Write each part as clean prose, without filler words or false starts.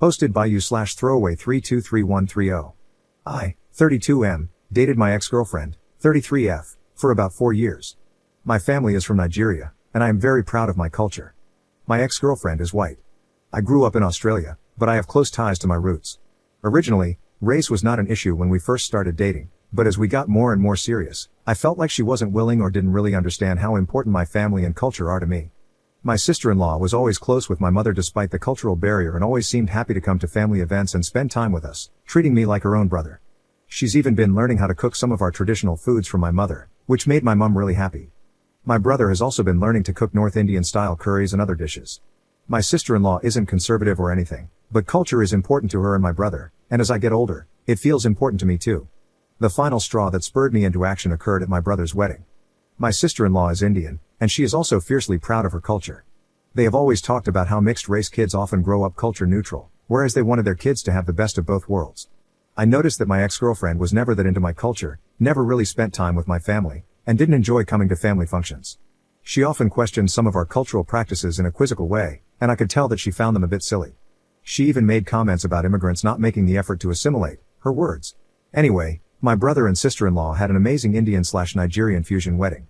Hosted by you/throwaway323130. I, 32M, dated my ex-girlfriend, 33F, for about 4 years. My family is from Nigeria, and I am very proud of my culture. My ex-girlfriend is white. I grew up in Australia, but I have close ties to my roots. Originally, race was not an issue when we first started dating, but as we got more and more serious, I felt like she wasn't willing or didn't really understand how important my family and culture are to me. My sister-in-law was always close with my mother despite the cultural barrier and always seemed happy to come to family events and spend time with us, treating me like her own brother. She's even been learning how to cook some of our traditional foods from my mother, which made my mom really happy. My brother has also been learning to cook North Indian-style curries and other dishes. My sister-in-law isn't conservative or anything, but culture is important to her and my brother, and as I get older, it feels important to me too. The final straw that spurred me into action occurred at my brother's wedding. My sister-in-law is Indian, and she is also fiercely proud of her culture. They have always talked about how mixed-race kids often grow up culture neutral, whereas they wanted their kids to have the best of both worlds. I noticed that my ex-girlfriend was never that into my culture, never really spent time with my family, and didn't enjoy coming to family functions. She often questioned some of our cultural practices in a quizzical way, and I could tell that she found them a bit silly. She even made comments about immigrants not making the effort to assimilate, her words. Anyway, my brother and sister-in-law had an amazing Indian/Nigerian fusion wedding.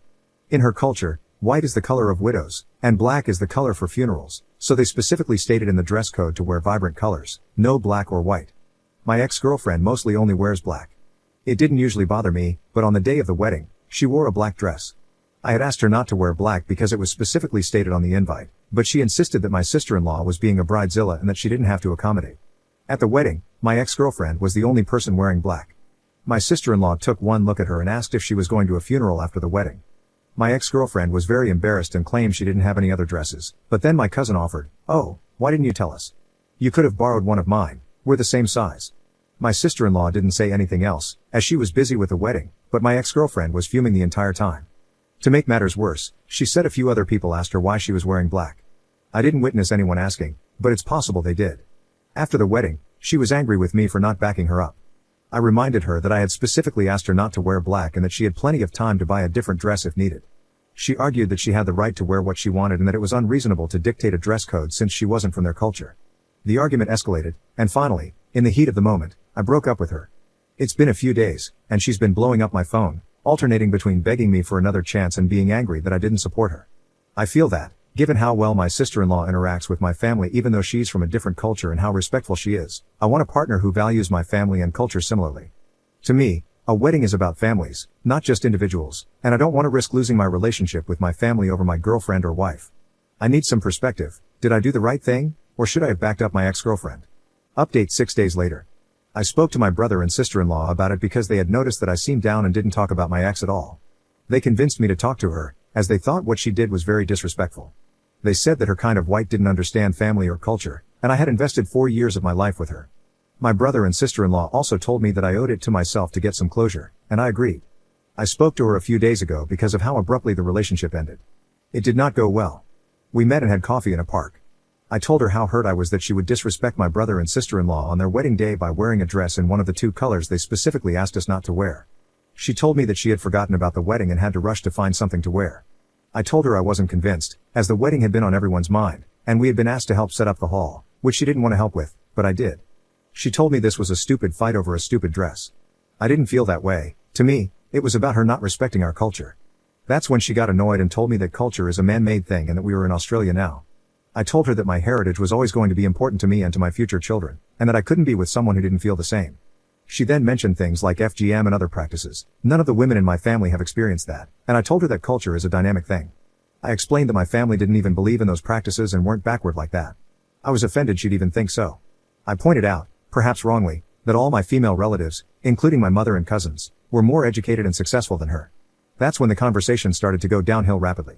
In her culture, white is the color of widows, and black is the color for funerals, so they specifically stated in the dress code to wear vibrant colors, no black or white. My ex-girlfriend mostly only wears black. It didn't usually bother me, but on the day of the wedding, she wore a black dress. I had asked her not to wear black because it was specifically stated on the invite, but she insisted that my sister-in-law was being a bridezilla and that she didn't have to accommodate. At the wedding, my ex-girlfriend was the only person wearing black. My sister-in-law took one look at her and asked if she was going to a funeral after the wedding. My ex-girlfriend was very embarrassed and claimed she didn't have any other dresses, but then my cousin offered, "Oh, why didn't you tell us? You could have borrowed one of mine, we're the same size." My sister-in-law didn't say anything else, as she was busy with the wedding, but my ex-girlfriend was fuming the entire time. To make matters worse, she said a few other people asked her why she was wearing black. I didn't witness anyone asking, but it's possible they did. After the wedding, she was angry with me for not backing her up. I reminded her that I had specifically asked her not to wear black and that she had plenty of time to buy a different dress if needed. She argued that she had the right to wear what she wanted and that it was unreasonable to dictate a dress code since she wasn't from their culture. The argument escalated, and finally, in the heat of the moment, I broke up with her. It's been a few days, and she's been blowing up my phone, alternating between begging me for another chance and being angry that I didn't support her. I feel that, given how well my sister-in-law interacts with my family even though she's from a different culture and how respectful she is, I want a partner who values my family and culture similarly. To me, a wedding is about families, not just individuals, and I don't want to risk losing my relationship with my family over my girlfriend or wife. I need some perspective. Did I do the right thing, or should I have backed up my ex-girlfriend? Update 6 days later. I spoke to my brother and sister-in-law about it because they had noticed that I seemed down and didn't talk about my ex at all. They convinced me to talk to her, as they thought what she did was very disrespectful. They said that her kind of white didn't understand family or culture, and I had invested 4 years of my life with her. My brother and sister-in-law also told me that I owed it to myself to get some closure, and I agreed. I spoke to her a few days ago because of how abruptly the relationship ended. It did not go well. We met and had coffee in a park. I told her how hurt I was that she would disrespect my brother and sister-in-law on their wedding day by wearing a dress in one of the 2 colors they specifically asked us not to wear. She told me that she had forgotten about the wedding and had to rush to find something to wear. I told her I wasn't convinced, as the wedding had been on everyone's mind, and we had been asked to help set up the hall, which she didn't want to help with, but I did. She told me this was a stupid fight over a stupid dress. I didn't feel that way. To me, it was about her not respecting our culture. That's when she got annoyed and told me that culture is a man-made thing and that we were in Australia now. I told her that my heritage was always going to be important to me and to my future children, and that I couldn't be with someone who didn't feel the same. She then mentioned things like FGM and other practices. None of the women in my family have experienced that, and I told her that culture is a dynamic thing. I explained that my family didn't even believe in those practices and weren't backward like that. I was offended she'd even think so. I pointed out, perhaps wrongly, that all my female relatives, including my mother and cousins, were more educated and successful than her. That's when the conversation started to go downhill rapidly.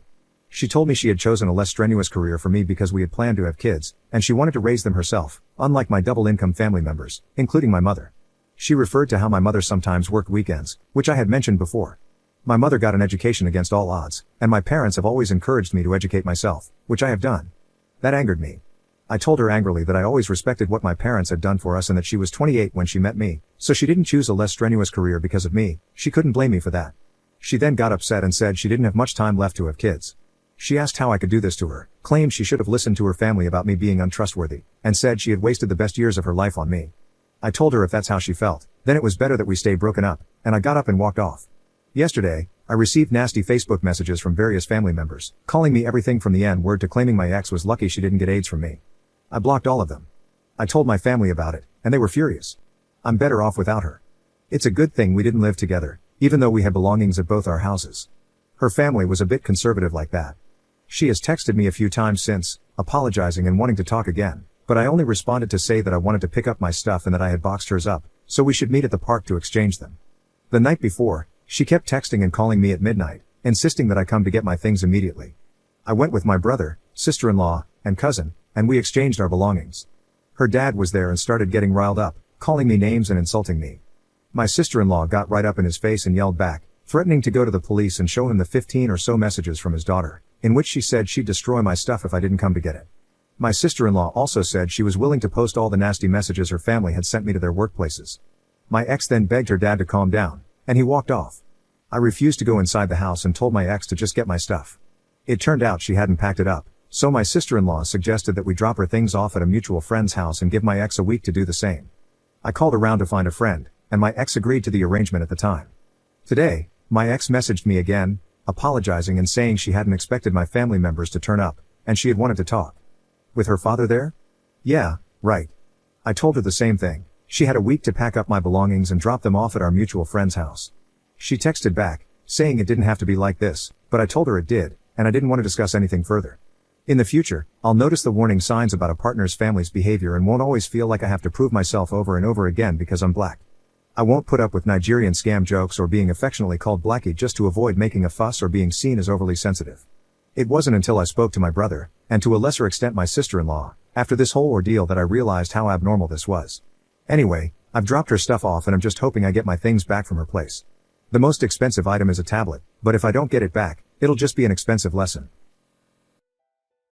She told me she had chosen a less strenuous career for me because we had planned to have kids, and she wanted to raise them herself, unlike my double-income family members, including my mother. She referred to how my mother sometimes worked weekends, which I had mentioned before. My mother got an education against all odds, and my parents have always encouraged me to educate myself, which I have done. That angered me. I told her angrily that I always respected what my parents had done for us and that she was 28 when she met me, so she didn't choose a less strenuous career because of me. She couldn't blame me for that. She then got upset and said she didn't have much time left to have kids. She asked how I could do this to her, claimed she should have listened to her family about me being untrustworthy, and said she had wasted the best years of her life on me. I told her if that's how she felt, then it was better that we stay broken up, and I got up and walked off. Yesterday, I received nasty Facebook messages from various family members, calling me everything from the N-word to claiming my ex was lucky she didn't get AIDS from me. I blocked all of them. I told my family about it, and they were furious. I'm better off without her. It's a good thing we didn't live together, even though we had belongings at both our houses. Her family was a bit conservative like that. She has texted me a few times since, apologizing and wanting to talk again, but I only responded to say that I wanted to pick up my stuff and that I had boxed hers up, so we should meet at the park to exchange them. The night before, she kept texting and calling me at midnight, insisting that I come to get my things immediately. I went with my brother, sister-in-law, and cousin, and we exchanged our belongings. Her dad was there and started getting riled up, calling me names and insulting me. My sister-in-law got right up in his face and yelled back, threatening to go to the police and show him the 15 or so messages from his daughter, in which she said she'd destroy my stuff if I didn't come to get it. My sister-in-law also said she was willing to post all the nasty messages her family had sent me to their workplaces. My ex then begged her dad to calm down, and he walked off. I refused to go inside the house and told my ex to just get my stuff. It turned out she hadn't packed it up, so my sister-in-law suggested that we drop her things off at a mutual friend's house and give my ex a week to do the same. I called around to find a friend, and my ex agreed to the arrangement at the time. Today, my ex messaged me again, apologizing and saying she hadn't expected my family members to turn up, and she had wanted to talk. With her father there? Yeah, right. I told her the same thing. She had a week to pack up my belongings and drop them off at our mutual friend's house. She texted back, saying it didn't have to be like this, but I told her it did, and I didn't want to discuss anything further. In the future, I'll notice the warning signs about a partner's family's behavior and won't always feel like I have to prove myself over and over again because I'm black. I won't put up with Nigerian scam jokes or being affectionately called Blackie just to avoid making a fuss or being seen as overly sensitive. It wasn't until I spoke to my brother, and to a lesser extent my sister-in-law, after this whole ordeal that I realized how abnormal this was. Anyway, I've dropped her stuff off and I'm just hoping I get my things back from her place. The most expensive item is a tablet, but if I don't get it back, it'll just be an expensive lesson.